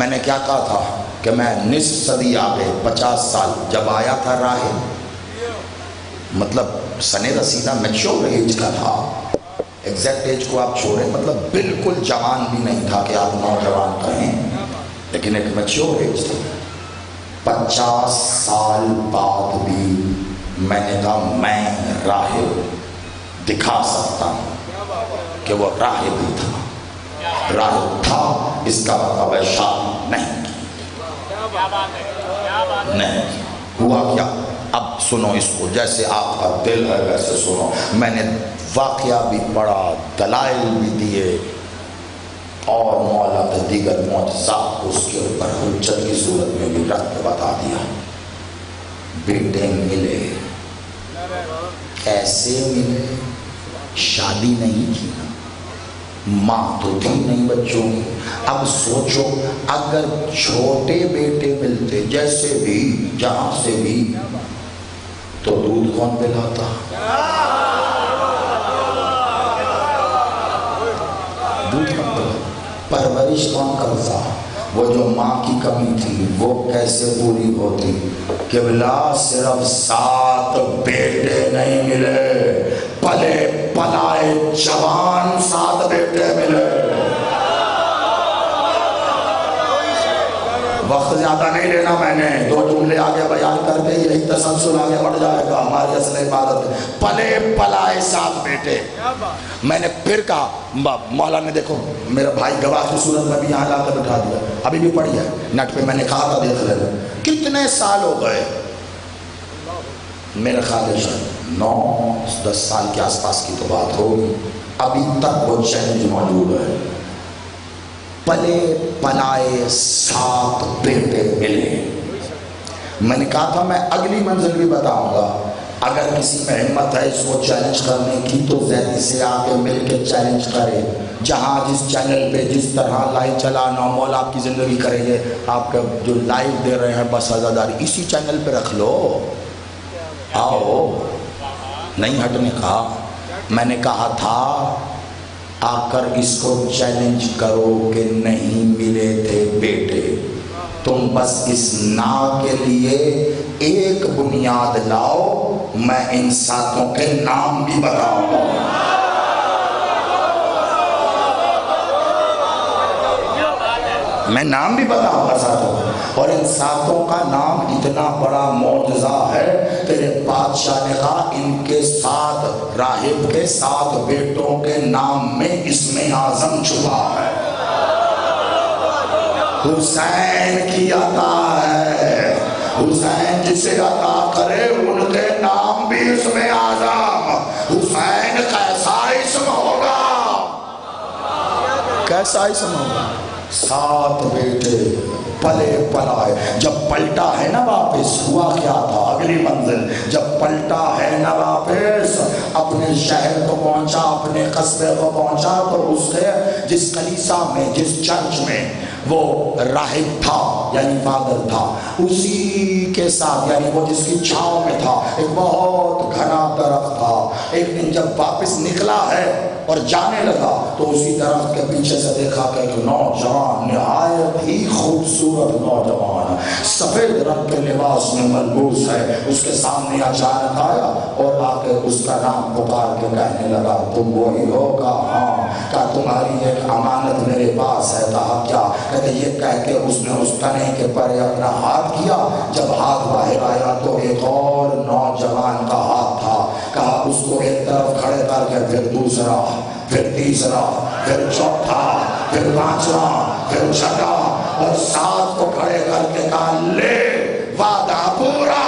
میں نے کیا کہا تھا کہ میں نصف صدی آگے 50 سال جب آیا تھا راہب، مطلب سن رسیدہ میچور ایج کا تھا، ایگزیکٹ ایج کو آپ چھوڑیں، مطلب بالکل جوان بھی نہیں تھا کہ آپ نوجوان کہیں، لیکن ایک میچور ایج تھا۔ 50 سال بعد بھی میں نے کہا میں راہب دکھا سکتا ہوں کہ وہ راہب ہی تھا، راہب تھا، اس کا مطلب ہے شادی نہیں ہوا۔ کیا اب سنو اس کو، جیسے آپ کا دل ہے ویسے سنو۔ میں نے واقعہ بھی پڑھا، دلائل بھی دیے، اور مولا نے دیگر معجزات اس کے اوپر حجت کی صورت میں بھی رکھ کے بتا دیا۔ بیٹے ملے، کیسے ملے؟ شادی نہیں کی نا، ماں تو تھی نہیں بچوں کی۔ اب سوچو اگر چھوٹے بیٹے ملتے جیسے بھی جہاں سے بھی، تو دودھ کون پلاتا؟ دودھ کون پلاتا؟ پرورش کون کرتا؟ وہ جو ماں کی کمی تھی وہ کیسے پوری ہوتی؟ قبلہ صرف 7 بیٹے نہیں ملے، پلے پلائے جوان 7 بیٹے ملے۔ وقت زیادہ نہیں لینا، میں نے 2 جملے آگے بیان کر کے یہی تسلسل آگے بڑھ جائے گا۔ ہماری اصل عبادت ہے پلے پلائے 7 بیٹے۔ میں نے پھر کہا، مولا نے دیکھو میرا بھائی گواہ کی صورت میں بھی یہاں لا کر بٹھا دیا، ابھی بھی پڑھی ہے نیٹ پہ، میں نے کہا تھا دیکھ لینا۔ کتنے سال ہو گئے؟ میرے خیال ہے 9-10 سال کے آس پاس کی تو بات ہوگی، ابھی تک وہ چیلنج موجود ہے۔ پلے پلائے 7 بیٹے ملے۔ میں نے کہا تھا میں اگلی منزل بھی بتاؤں گا، اگر کسی میں ہمت ہے اس کو چیلنج کرنے کی تو زیدی سے آگے مل کے چیلنج کرے۔ جہاں جس چینل پہ جس طرح لائیو چلانا، مولا آپ کی زندگی کرے گے، آپ کا جو لائیو دے رہے ہیں بس عزاداری اسی چینل پہ رکھ لو، آؤ، نہیں ہٹنے کا۔ میں نے کہا تھا آ کر اس کو چیلنج کرو کہ نہیں ملے تھے بیٹے، تم بس اس نا کے لیے ایک بنیاد لاؤ، میں ان 7 کے نام بھی بتاؤں گا۔ میں نام بھی بتاؤں گا 7، اور ان 7 کا نام اتنا بڑا معجزہ ہے، تیرے بادشاہ نے کہا ان کے 7 راہب کے 7 بیٹوں کے نام میں اسم اعظم چھپا ہے۔ حسین کی عطا ہے، حسین جسے عطا کرے ان کے نام بھی اسم اعظم۔ حسین کیسا اسم ہوگا؟ کیسا اسم ہوگا؟ 7 بیٹے پلے پلائے۔ جب پلٹا ہے نا واپس، ہوا کیا تھا؟ اگلی منزل جب پلٹا ہے نا واپس، اپنے شہر کو پہنچا، اپنے قصبے کو پہنچا، تو اس کے جس کلیسا میں، جس چرچ میں وہ راہب تھا یعنی فادر تھا، اسی کے ساتھ یعنی وہ جس کی چھاؤں میں تھا ایک بہت گھنا درخت تھا۔ ایک دن جب واپس نکلا ہے اور جانے لگا تو اسی درخت کے پیچھے سے دیکھا کہ ایک نوجوان، نہایت ہی خوبصورت نوجوان، سفید رنگ کے لباس میں ملبوس ہے، اس کے سامنے اچانک آیا اور آ کے اس کا نام پکار کے کہنے لگا تم وہی ہو؟ کہا ہاں۔ کہا تمہاری ایک امانت میرے پاس ہے۔ کہا کیا؟ کہتے یہ کہہ کے اس نے اس تنے کے پر اپنا ہاتھ کیا، جب ہاتھ باہر آیا تو ایک اور نوجوان کا ہاتھ تھا۔ کہا اس کو ایک طرف کھڑے کر کے پھر دوسرا، پھر تیسرا، پھر چوتھا، پھر 5واں، پھر 6واں، اور 7 کو کھڑے کر کے کہا لے وعدہ پورا۔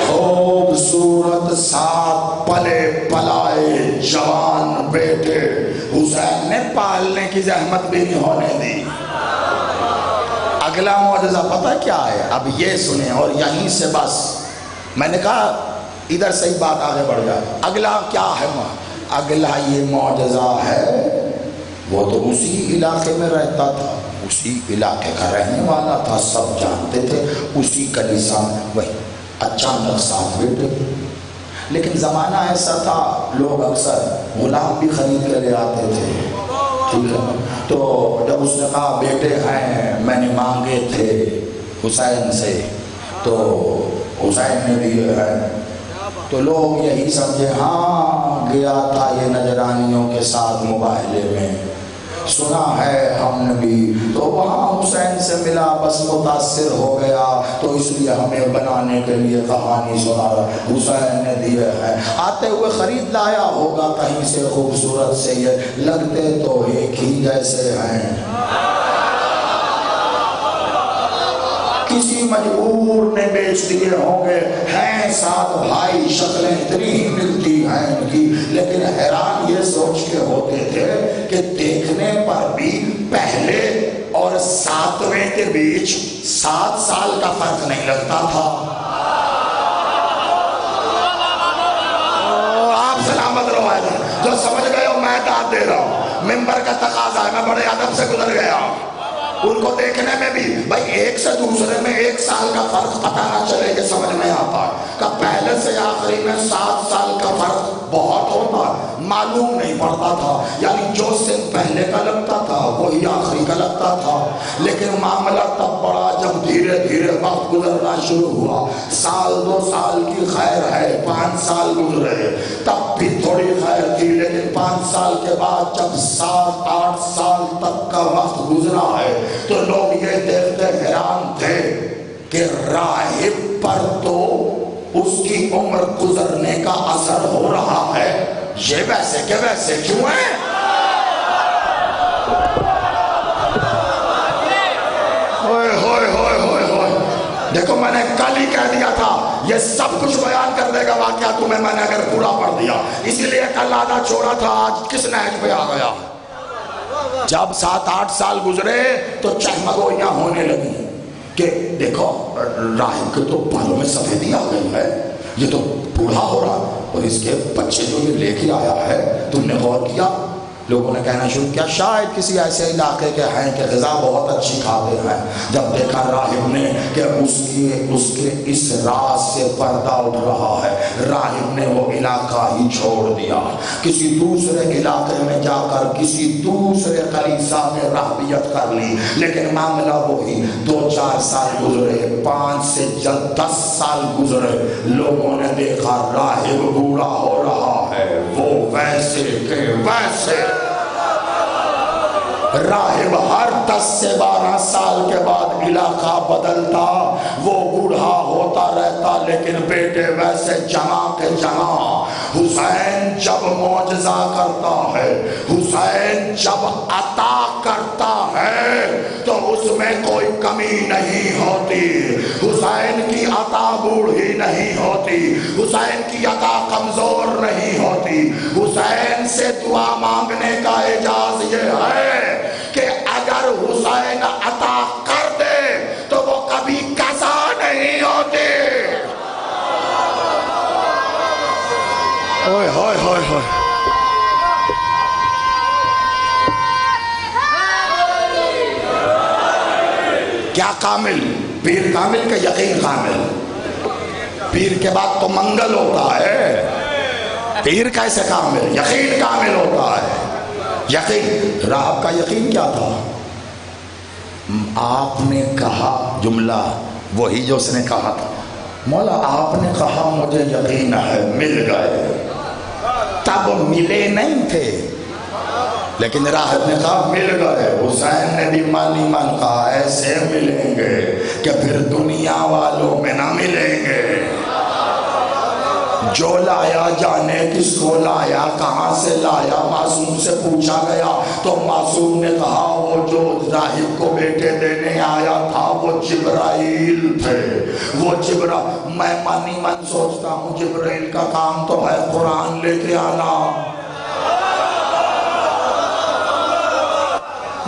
خوبصورت 7 پلے پلائے جوان بیٹے حسین نے پالنے کی زحمت بھی نہیں ہونے دی۔ اگلا معجزہ پتہ کیا ہے؟ اب یہ سنیں اور یہیں سے بس، میں نے کہا ادھر سے ہی بات آگے بڑھ جائے۔ اگلا کیا ہے؟ اگلا یہ معجزہ ہے، وہ تو اسی علاقے میں رہتا تھا، اسی علاقے کا رہنے والا تھا، سب جانتے تھے، اسی کا لسان وہی۔ اچانک 7 بیٹے، لیکن زمانہ ایسا تھا لوگ اکثر غلام بھی خرید کے لے آتے تھے، ٹھیک ہے؟ تو جب اس نے کہا بیٹے ہیں میں نے مانگے تھے حسین سے تو حسین نے دیے ہیں، تو لوگ یہی سمجھے ہاں گیا تھا یہ نجرانیوں کے ساتھ مباہلے میں، سنا ہے ہم نے بھی، تو وہاں حسین سے ملا بس متاثر ہو گیا، تو اس لیے ہمیں بنانے کے لیے کہانی سنا حسین نے دیے ہیں۔ آتے ہوئے خرید لایا ہوگا کہیں سے خوبصورت سے، یہ لگتے تو ایک ہی جیسے ہیں، کسی مجبور نے بیچ دیے ہوں گے، ہیں 7 بھائی، شکلیں اتنی ہی ملتی ہیں ان کی، لیکن حیران یہ سوچ کے ہوتے تھے کہ دیکھنے پر بھی پہلے اور 7ویں کے بیچ 7 سال کا فرق نہیں لگتا تھا۔ آپ سلامت رہو، جو سمجھ گئے ہو میں داد دے رہا ہوں، ممبر کا تقاضا ہے، میں بڑے ادب سے گزر گیا ہوں، ان کو دیکھنے میں بھی بھائی ایک سے دوسرے میں 1 سال کا فرق پتہ نہ چلے کہ سمجھ میں آتا ہے کہ پہلے سے آخری میں 7 سال کا فرق بہت ہوتا، معلوم نہیں پڑتا تھا، یعنی جو سن پہلے کا لگتا تھا وہی آخری کا لگتا تھا، لیکن معاملہ تب بڑا جب دھیرے دھیرے وقت گزرنا شروع ہوا، 1-2 سال کی خیر ہے، 5 سال گزرے تب بھی تھوڑی خیر تھی، لیکن 5 سال کے بعد جب 7-8 سال تک کا وقت گزرا ہے تو لوگ یہ دیکھتے حیران تھے کہ راہب پر تو اس کی عمر گزرنے کا اثر ہو رہا ہے، یہ ویسے کہ ویسے کیوں ہے؟ ہوئے ہوئے ہوئے ہوئے ہوئے، دیکھو میں نے کل ہی کہہ دیا تھا یہ سب کچھ بیان کر دے گا واقعہ تمہیں، میں نے اگر پورا پڑھ دیا، اس لیے کل آدھا چھوڑا تھا، آج کس نہج پہ آ گیا؟ جب 7-8 سال گزرے تو چہمگوئیاں ہونے لگی کہ دیکھو راہب کے تو بالوں میں سفیدی آ گئی ہے، یہ تو بوڑھا ہو رہا، اور اس کے بچے جو یہ لے کے آیا ہے تم نے غور کیا؟ لوگوں نے کہنا شروع کیا شاید کسی ایسے علاقے کے ہیں کہ غذا بہت اچھی کھاتے ہیں۔ جب دیکھا راہب نے کہ اس کے اس راز سے پردہ اٹھ رہا ہے، راہب نے وہ علاقہ ہی چھوڑ دیا، کسی دوسرے علاقے میں جا کر کسی دوسرے کلیسا میں راہبیت کر لی، لیکن معاملہ وہی، 2-4 سال گزرے، 5 سے 10 سال گزرے، لوگوں نے دیکھا راہب بوڑھا ہو رہا ہے، وہ ویسے کہ ویسے، راہب ہر 10 سے 12 سال کے بعد علاقہ بدلتا، وہ بوڑھا ہوتا رہتا، لیکن بیٹے ویسے جمع کے جمع۔ حسین جب معجزہ کرتا ہے، حسین جب عطا کرتا ہے تو اس میں کوئی کمی نہیں ہوتی، حسین کی عطا بوڑھی نہیں ہوتی، حسین کی عطا کمزور نہیں ہوتی، حسین سے دعا مانگنے کا اعجاز یہ ہے کہ اگر حسین عطا کر دے تو وہ کبھی قضا نہیں ہوتی۔ ہوئے ہوئے ہوئے ہوئے، کیا کامل؟ پیر کامل کا یقین کامل، پیر کے بعد تو منگل ہوتا ہے، پیر کیسے کامل؟ یقین کامل ہوتا ہے۔ یقین، راہب کا یقین کیا تھا؟ آپ نے کہا جملہ وہی جو اس نے کہا تھا، مولا آپ نے کہا مجھے یقین ہے، مل گئے، تب ملے نہیں تھے، لیکن راہب نے کہا مل گئے، حسین نے بھی مانی من کہا ایسے ملیں گے کہ پھر دنیا والوں میں نہ ملیں گے، جو لایا جانے کس کو لایا، کہاں سے لایا، معصوم سے پوچھا گیا تو معصوم نے کہا وہ جو راہب کو بیٹے دینے آیا تھا وہ جبرائیل تھے، وہ جبرائیل، میں مانی من سوچتا ہوں جبرائیل کا کام تو ہے قرآن لے کے آنا،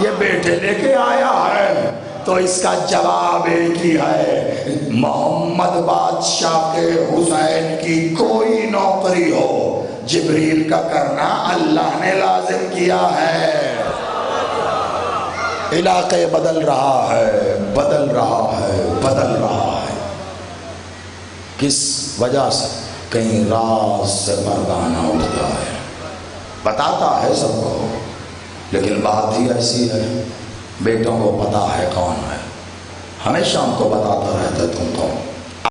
یہ بیٹے لے کے آیا ہے، تو اس کا جواب ایک ہی ہے، محمد بادشاہ کے حسین کی کوئی نوکری ہو، جبریل کا کرنا اللہ نے لازم کیا ہے۔ علاقے بدل رہا ہے، بدل رہا ہے، بدل رہا ہے۔ کس وجہ سے؟ کہیں راز سے مردانہ اٹھتا ہے، بتاتا ہے سب کو، لیکن بات ہی ایسی ہے بیٹوں کو پتا ہے کون ہے، ہمیشہ ہم کو بتاتا رہتا تم تو